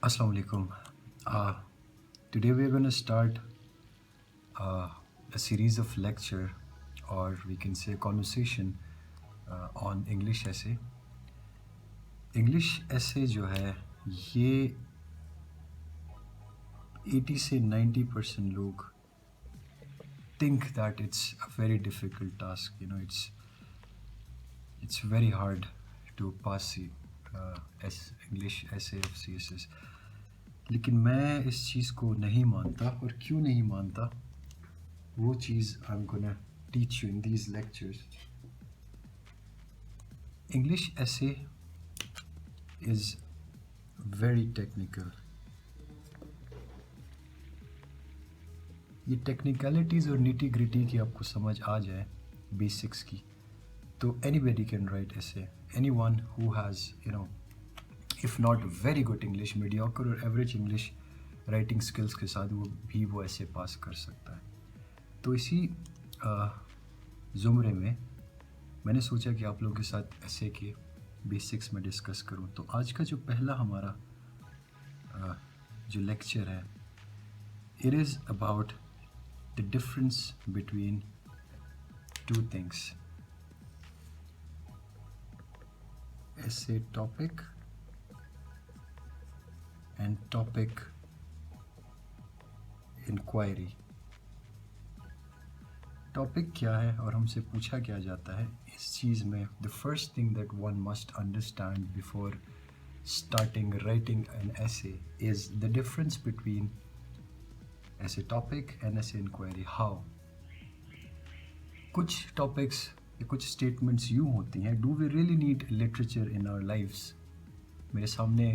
Assalamu alaikum. Today we are going to start a series of lecture, or we can say conversation on English essay. English essay जो है ये 80 से 90% लोग think that it's a very difficult task. It's very hard to pass the English essay of CSS. لیکن میں اس چیز کو نہیں مانتا، اور کیوں نہیں مانتا وہ چیز I'm gonna teach you in these lectures. English essay is very technical. یہ ٹیکنیکلٹیز اور نیٹی گریٹی کی آپ کو سمجھ آ جائے بیسکس کی تو اینی بیڈی کین رائٹ ایسے. Any one who has if not very good English, mediocre اور ایوریج انگلش رائٹنگ سکلز کے ساتھ وہ ایسے پاس کر سکتا ہے. تو اسی زمرے میں نے سوچا کہ آپ لوگوں کے ساتھ ایسے کے بیسکس میں ڈسکس کروں. تو آج کا جو پہلا ہمارا جو لیکچر ہے it is about the difference between two things: essay topic and topic inquiry. Topic کیا ہے اور ہم سے پوچھا کیا جاتا ہے اس چیز میں. the first thing that one must understand before starting writing an essay is the difference between essay topic and essay inquiry. how کچھ ٹاپکس یا کچھ اسٹیٹمنٹس یوں ہوتی ہیں: do we really need literature in our lives. میرے سامنے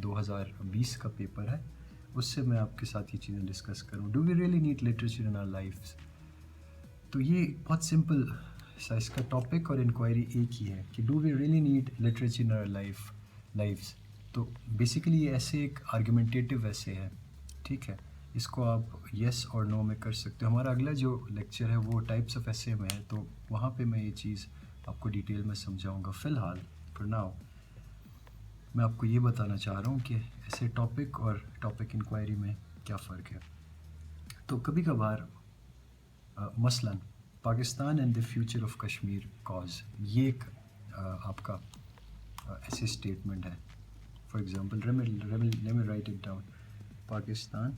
2020 کا paper ہے، اس سے میں آپ کے ساتھ یہ چیزیں ڈسکس کروں. Do we really need literature in our lives. تو یہ بہت سمپل سا اس کا ٹاپک اور انکوائری ایک ہی ہے کہ do we really need literature in our lives. تو بیسیکلی یہ ایسے ایک آرگومنٹیٹیو ایسے ہے، ٹھیک ہے. اس کو آپ یس اور نو میں کر سکتے ہو. ہمارا اگلا جو لیکچر ہے وہ ٹائپس آف ایسے میں ہے، تو وہاں پہ میں یہ چیز آپ کو ڈیٹیل میں سمجھاؤں گا. فی الحال فار ناؤ میں آپ کو یہ بتانا چاہ رہا ہوں کہ ایسے ٹاپک اور ٹاپک انکوائری میں کیا فرق ہے. تو کبھی کبھار مثلاً Pakistan and the future of Kashmir cause, یہ ایک آپ کا ایسے اسٹیٹمنٹ ہے. For example let me write it down: Pakistan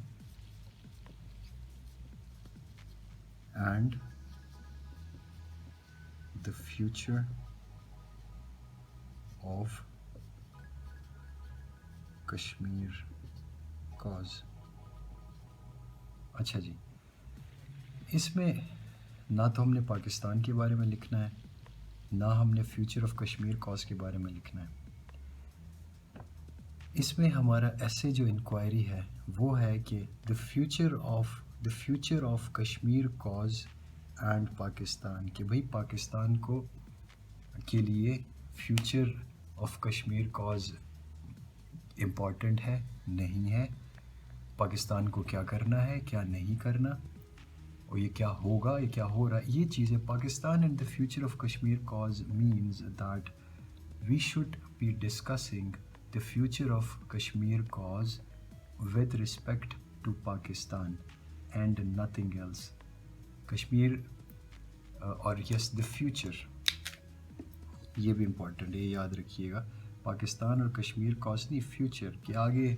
and the future of Kashmir cause. اچھا جی، اس میں نہ تو ہم نے پاکستان کے بارے میں لکھنا ہے، نہ ہم نے فیوچر آف کشمیر کاز کے بارے میں لکھنا ہے. اس میں ہمارا ایسے جو انکوائری ہے وہ ہے کہ the future of Kashmir cause and Pakistan, کہ بھئی پاکستان کے لیے future of Kashmir cause important ہے نہیں ہے، پاکستان کو کیا کرنا ہے کیا نہیں کرنا، اور یہ کیا ہوگا یہ کیا ہو رہا ہے. یہ چیزیں Pakistan and the future of Kashmir cause means that we should be discussing the future of Kashmir cause with respect to Pakistan and nothing else. Kashmir اور یس the future، یہ بھی امپورٹنٹ ہے، یہ یاد رکھیے گا. پاکستان اور کشمیر کاز نہیں، فیوچر کہ آگے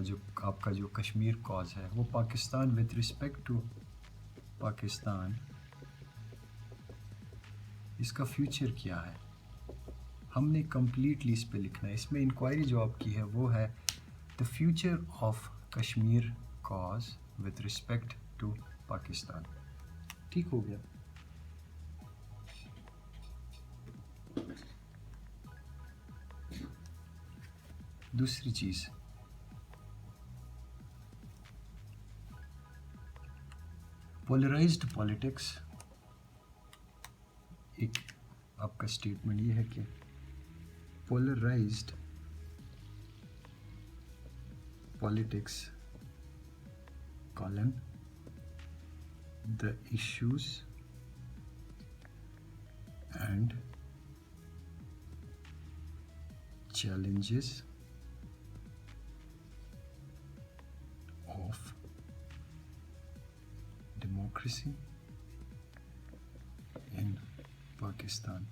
جو آپ کا جو کشمیر کاز ہے وہ Pakistan with respect to Pakistan, اس کا فیوچر کیا ہے. ہم نے کمپلیٹلی اس پہ لکھنا ہے. اس میں انکوائری جو آپ کی ہے وہ ہے the future of Kashmir cause with respect to Pakistan. ٹھیک ہو گیا. دوسری چیز، پولرائزڈ پالیٹکس. ایک آپ کا اسٹیٹمنٹ یہ ہے کہ polarized politics, the issues and challenges of democracy in Pakistan.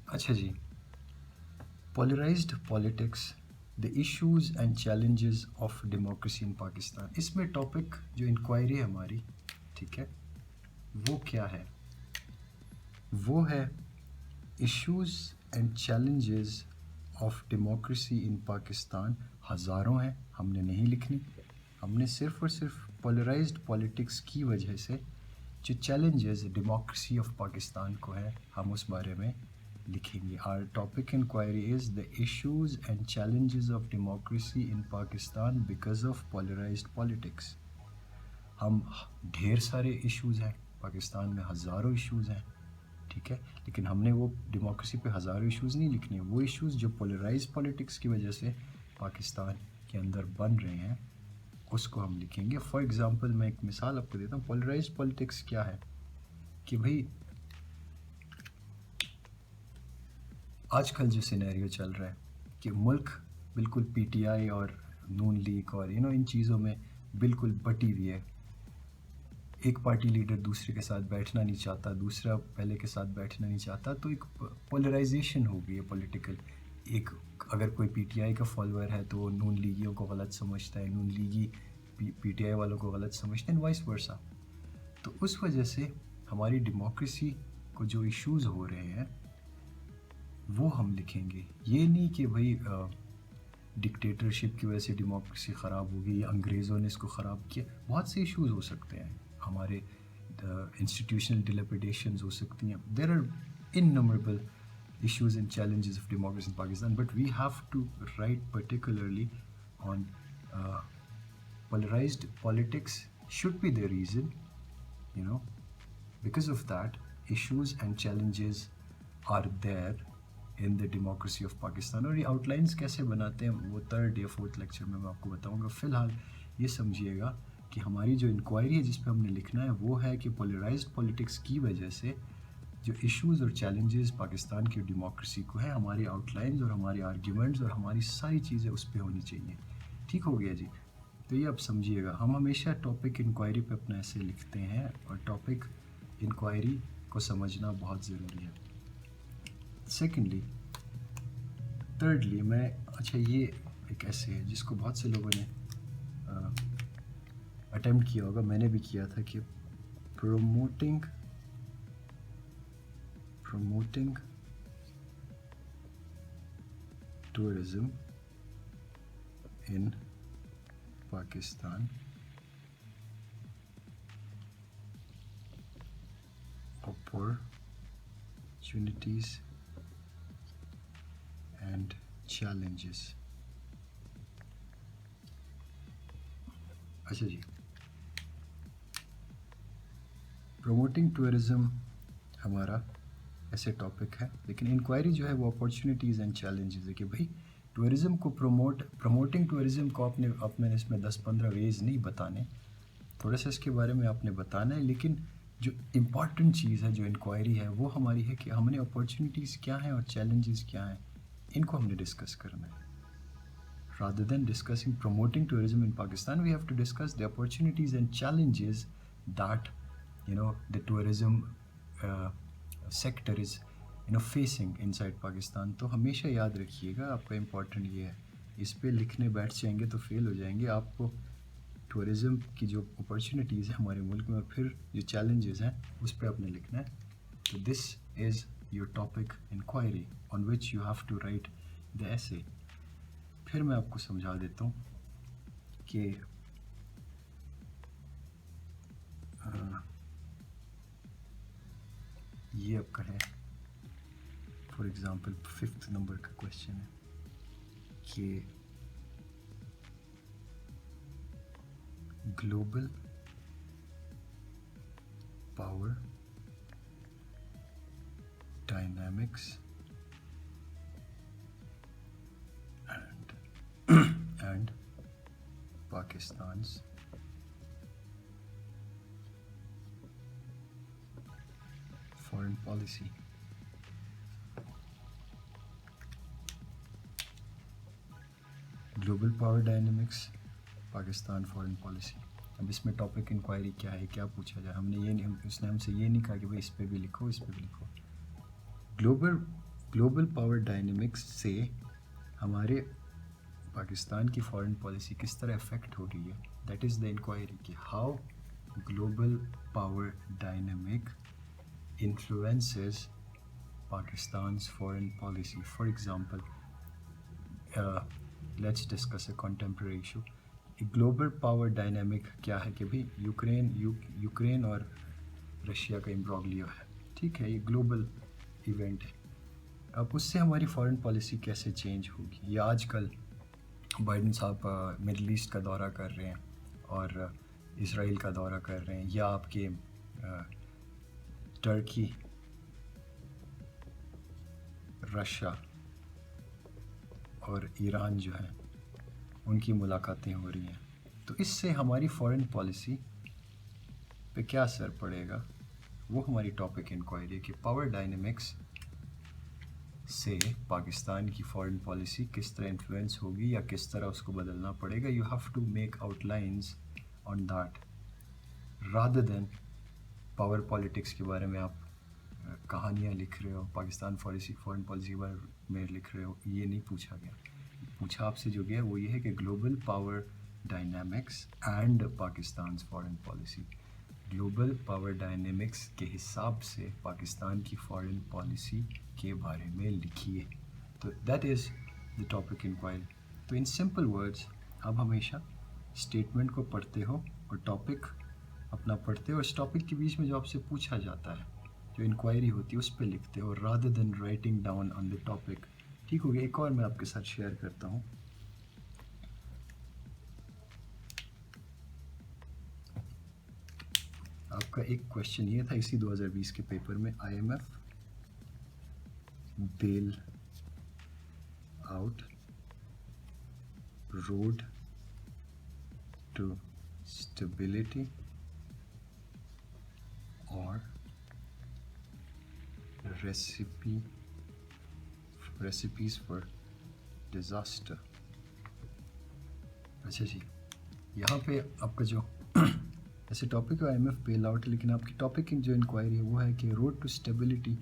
अच्छा जी, polarized politics, the issues and challenges of democracy in Pakistan. इसमें टॉपिक जो इंक्वायरी है हमारी, ठीक है, वो क्या है? वो है issues and challenges of democracy in Pakistan. हज़ारों हैं, हमने नहीं लिखनी, हमने सिर्फ और सिर्फ polarized politics की वजह से जो challenges democracy of Pakistan को है, हम उस बारे में लिखेंगे. Our topic inquiry is the issues and challenges of democracy in Pakistan because of polarized politics. हम ढेर सारे इश्यूज़ हैं पाकिस्तान में, हज़ारों इश्यूज़ हैं, ठीक है, लेकिन हमने वो डेमोक्रेसी पे हज़ारों इश्यूज़ नहीं लिखने. वो इश्यूज़ जो पोलराइज पॉलिटिक्स की वजह से पाकिस्तान के अंदर बन रहे हैं उसको हम लिखेंगे. फॉर एग्ज़ाम्पल मैं एक मिसाल आपको देता हूँ. पोलराइज पॉलिटिक्स क्या है कि भाई आजकल जो सिनेरियो चल रहा है कि मुल्क बिल्कुल पीटीआई और नून लीग और इन चीज़ों में बिल्कुल बटी हुई है. एक पार्टी लीडर दूसरे के साथ बैठना नहीं चाहता, दूसरा पहले के साथ बैठना नहीं चाहता, तो एक पोलराइजेशन हो गई है पॉलिटिकल. एक अगर कोई पीटीआई का फॉलोअर है तो वो नून लीगियों को गलत समझता है, नून लीगी पीटीआई वालों को गलत समझते हैं, वाइस वर्सा. तो उस वजह से हमारी डेमोक्रेसी को जो इश्यूज़ हो रहे हैं वो हम लिखेंगे. ये नहीं कि भाई डिक्टेटरशिप की वजह से डेमोक्रेसी ख़राब होगी या अंग्रेज़ों ने इसको ख़राब किया. बहुत से इश्यूज़ हो सकते हैं, हमारे इंस्टीट्यूशनल डिलेपिडेशंस हो सकती हैं. There are innumerable issues and challenges of democracy in Pakistan, but we have to write particularly on polarized politics should be the reason, because of that issues and challenges are there in the democracy of Pakistan. और ये outlines कैसे बनाते हैं वो third या fourth lecture में मैं आपको बताऊंगा. फ़िलहाल ये समझिएगा कि हमारी जो इंक्वायरी है जिस पे हमने लिखना है वो है कि पोलराइज्ड पॉलिटिक्स की वजह से जो इश्यूज़ और चैलेंजेस पाकिस्तान की डेमोक्रेसी को है, हमारी आउटलाइंस और हमारे आर्ग्यूमेंट्स और हमारी सारी चीज़ें उस पे होनी चाहिए. ठीक हो गया जी? तो ये आप समझिएगा, हम हमेशा टॉपिक इंक्वायरी पे अपना ऐसे लिखते हैं और टॉपिक इंक्वायरी को समझना बहुत ज़रूरी है. सेकेंडली, थर्डली मैं ये एक ऐसे है जिसको बहुत से लोगों ने अटेम्प्ट किया होगा, मैंने भी किया था, कि promoting tourism in Pakistan opportunities and challenges. अच्छा जी, promoting tourism हमारा ऐसे टॉपिक है, लेकिन इंक्वायरी जो है वो अपॉर्चुनिटीज़ एंड चैलेंजेस है कि भाई टूरिज़म को प्रमोटिंग टूरिज़म को आपने इसमें 10-15 वेज नहीं बताने, थोड़ा सा इसके बारे में आपने बताना है. लेकिन जो इम्पॉर्टेंट चीज़ है, जो इंक्वायरी है, वो हमारी है कि हमने अपॉर्चुनिटीज़ क्या हैं और चैलेंजेस क्या हैं, इनको हमने डिस्कस करना है. rather than discussing promoting tourism in Pakistan, we have to discuss the opportunities and challenges that the tourism sector is facing inside Pakistan. तो हमेशा याद रखिएगा, आपका इम्पोर्टेंट ये है. इस पे लिखने बैठ जाएंगे तो फेल हो जाएंगे. आपको टूरिज़म की जो अपॉर्चुनिटीज़ है हमारे मुल्क में और फिर जो चैलेंजेस हैं उस पर आपने लिखना है. तो this is your topic inquiry on which you have to write the essay. फिर मैं आपको समझा देता हूँ कि ये आपका है. फॉर एग्ज़ाम्पल 5th नंबर का क्वेश्चन है कि global power dynamics and Pakistan's foreign policy. Global power dynamics, Pakistan foreign policy. अब इसमें टॉपिक इंक्वायरी क्या है, क्या पूछा जाए, हमने ये नहीं, उसने हमसे ये नहीं कहा कि भाई इस पे भी लिखो, इस पे भी लिखो। ग्लोबल पावर डायनेमिक्स से हमारे पाकिस्तान की फॉरेन पॉलिसी किस तरह अफेक्ट हो रही है, दैट इज़ द इंक्वायरी कि how global power dynamic influences Pakistan's foreign policy. For example, let's discuss a contemporary issue. Global power dynamic क्या है कि भाई यूक्रेन और रशिया का इम्ब्रोग्लियो है, ठीक है, ये ग्लोबल इवेंट है। अब उससे हमारी फॉरेन पॉलिसी कैसे चेंज होगी। ये आजकल बाइडन साहब मिडल ईस्ट का दौरा कर रहे हैं और इसराइल का दौरा कर रहे हैं, या आपके टर्की, रशिया और ईरान जो है उनकी मुलाकातें हो रही हैं। तो इससे हमारी फॉरेन पॉलिसी पे क्या असर पड़ेगा, वो हमारी टॉपिक इंक्वायरी है कि पावर डायनेमिक्स से पाकिस्तान की फॉरेन पॉलिसी किस तरह इन्फ्लुएंस होगी या किस तरह उसको बदलना पड़ेगा। You have to make outlines on that rather than power politics के बारे में आप कहानियाँ लिख रहे हो, पाकिस्तान फॉरेन पॉलिसी के बारे में लिख रहे हो। ये नहीं पूछा गया, पूछा आपसे जो गया वो ये है कि global power dynamics and Pakistan foreign policy, global power dynamics के हिसाब से पाकिस्तान की फॉरेन पॉलिसी के बारे में लिखिए। तो that is the topic inquiry. तो इन सिंपल वर्ड्स आप हमेशा स्टेटमेंट को पढ़ते हो और टॉपिक अपना पढ़ते हो, इस टॉपिक के बीच में जो आपसे पूछा जाता है, जो इंक्वायरी होती है, उस पर लिखते हो rather than writing down on the topic. ठीक हो गया। एक और मैं आपके साथ शेयर करता हूँ। आपका एक क्वेश्चन ये था इसी 2020 के पेपर में, IMF bail out road to stability और रेसिपीज फॉर डिज़ास्टर। अच्छा जी, यहाँ पे आपका जो ऐसे टॉपिक है IMF बेल आउट, लेकिन आपकी टॉपिक जो इंक्वायरी है वो है कि रोड टू स्टेबिलिटी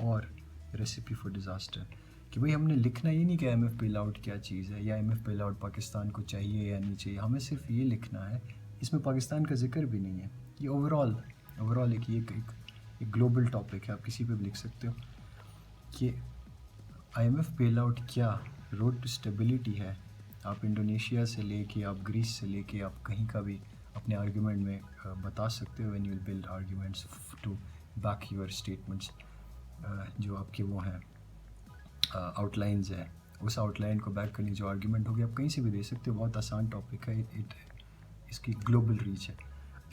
और रेसिपी फॉर डिज़ास्टर। कि भाई हमने लिखना ये नहीं कि IMF बेल आउट क्या चीज़ है या IMF बेल आउट पाकिस्तान को चाहिए या नहीं चाहिए, हमें सिर्फ ये लिखना है, इसमें पाकिस्तान का जिक्र भी नहीं है। ये ओवरऑल एक ग्लोबल टॉपिक है, आप किसी पे भी लिख सकते हो कि IMF बेल आउट क्या रोड टू स्टेबिलिटी है। आप इंडोनेशिया से लेके, आप ग्रीस से लेके, आप कहीं का भी अपने आर्ग्यूमेंट में बता सकते हो। When you will build arguments to back your statements, जो आपके वो हैं आउटलाइंस है, उस आउटलाइन को बैक करने जो आर्ग्यूमेंट होगी आप कहीं से भी दे सकते हो। बहुत आसान टॉपिक है, इसकी ग्लोबल रीच है।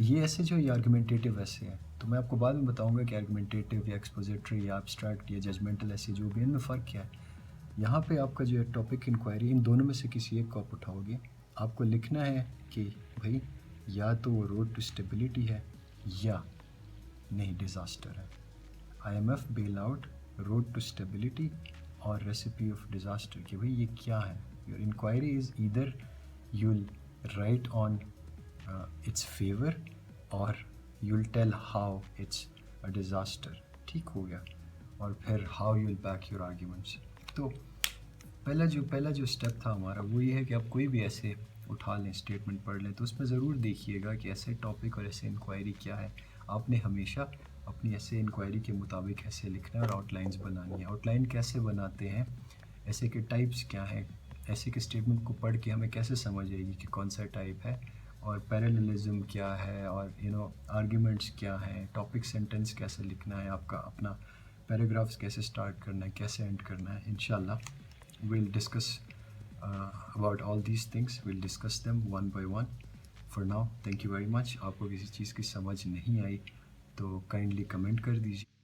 ये ऐसे जो ये आर्गुमेंटेटिव ऐसे हैं, तो मैं आपको बाद में बताऊंगा कि आर्गुमेंटेटिव या एक्सपोजिटरी या एब्स्ट्रैक्ट या जजमेंटल ऐसे जो भी, इनमें फ़र्क क्या है। यहाँ पे आपका जो है टॉपिक इंक्वायरी, इन दोनों में से किसी एक को आप उठाओगे, आपको लिखना है कि भाई या तो वो रोड टू स्टेबिलिटी है या नहीं डिज़ास्टर है। IMF bail out, road to stability और रेसिपी ऑफ डिज़ास्टर, कि भाई ये क्या है। Your inquiry is either you will write on its favour और you will tell how it's a disaster. ठीक हो गया। और फिर how you will back your arguments. तो पहला जो स्टेप था हमारा वो ये है कि आप कोई भी ऐसे उठा लें, स्टेटमेंट पढ़ लें, तो उसमें ज़रूर देखिएगा कि ऐसे टॉपिक और ऐसे इंक्वायरी क्या है। आपने हमेशा अपनी ऐसे इंक्वायरी के मुताबिक ऐसे लिखना है और आउटलाइंस बनानी है। आउटलाइन कैसे बनाते हैं, ऐसे के टाइप्स क्या हैं, ऐसे के स्टेटमेंट को पढ़ के हमें कैसे समझ आएगी कि कौन सा टाइप है, और पैरेललिज्म क्या है, और आर्ग्यूमेंट्स क्या हैं, टॉपिक सेंटेंस कैसे लिखना है, आपका अपना पैराग्राफ्स कैसे स्टार्ट करना है, कैसे एंड करना है। इंशाल्लाह we'll discuss about all these things. We'll discuss them one by one. For now, thank you very much. आपको किसी चीज़ की समझ नहीं आई तो काइंडली कमेंट कर दीजिए।